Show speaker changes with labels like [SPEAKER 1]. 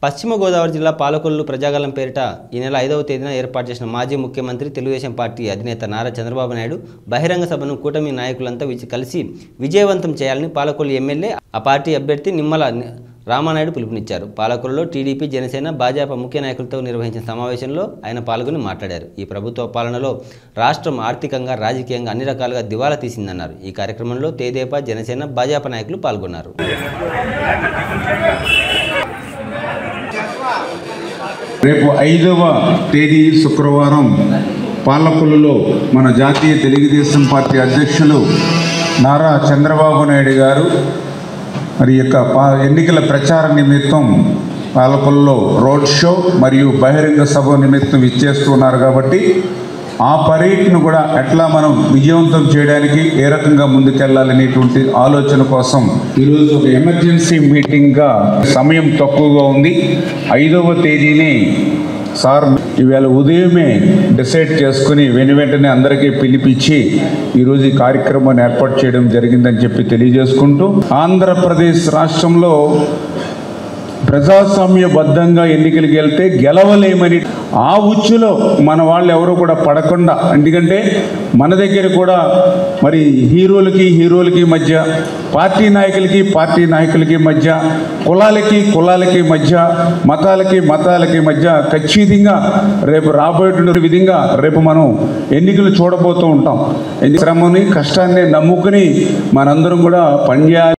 [SPEAKER 1] పశ్చిమ గోదావరి జిల్లా పాలకొల్లు ప్రజాగళం పేరిట ఈ నెల 5వ తేదీన ఏర్పాటు చేసిన మాజీ ముఖ్యమంత్రి తెలుగుదేశం పార్టీ అధినేత నారా చంద్రబాబు నాయుడు బహిరంగ సభను కూటమి నాయకులంతా కలిసి విజయవంతం చేయాలని పాలకొల్లు ఎమ్మెల్యే ఆ పార్టీ అభ్యర్థి నిమ్మల రామానాయుడు పిలుపునిచ్చారు. పాలకొల్లులో టీడీపీ, జనసేన, భాజపా ముఖ్య నాయకులతో నిర్వహించిన సమావేశంలో ఆయన పాల్గొని మాట్లాడారు. ఈ ప్రభుత్వ పాలనలో రాష్ట్రం ఆర్థికంగా, రాజకీయంగా అన్ని రకాలుగా దివాలా తీసిందన్నారు. ఈ కార్యక్రమంలో తెదేపా, జనసేన, భాజపా నాయకులు పాల్గొన్నారు.
[SPEAKER 2] రేపు 5వ తేదీ శుక్రవారం పాలకొల్లులో మన జాతీయ తెలుగుదేశం పార్టీ అధ్యక్షులు నారా చంద్రబాబు నాయుడు గారు మరి యొక్క ఎన్నికల ప్రచార నిమిత్తం పాలకొల్లులో రోడ్ షో మరియు బహిరంగ సభ నిమిత్తం ఇచ్చేస్తున్నారు. కాబట్టి ఆ పర్యటన కూడా ఎట్లా మనం విజయవంతం చేయడానికి ఏ రకంగా ముందుకెళ్లాలనేటువంటి ఆలోచన కోసం ఈరోజు ఒక ఎమర్జెన్సీ మీటింగ్గా సమయం తక్కువగా ఉంది. 5వ తేదీని సార్ ఇవాళ ఉదయమే డిసైడ్ చేసుకుని వెంటనే అందరికీ పిలిపించి ఈరోజు ఈ కార్యక్రమాన్ని ఏర్పాటు చేయడం జరిగిందని చెప్పి తెలియజేసుకుంటూ, ఆంధ్రప్రదేశ్ రాష్ట్రంలో ప్రజాస్వామ్యబద్ధంగా ఎన్నికలకు వెళ్తే గెలవలేమని ఆ ఉచ్చులో మన వాళ్ళు ఎవరు కూడా పడకుండా, ఎందుకంటే మన దగ్గర కూడా మరి హీరోలకి మధ్య, పార్టీ నాయకులకి మధ్య, కులాలకి మధ్య, మతాలకి మధ్య ఖచ్చితంగా రేపు రాబోయే విధంగా రేపు మనం ఎన్నికలు చూడబోతూ ఉంటాం. శ్రమని, కష్టాన్ని నమ్ముకుని మనందరం కూడా పనిచేయాలి.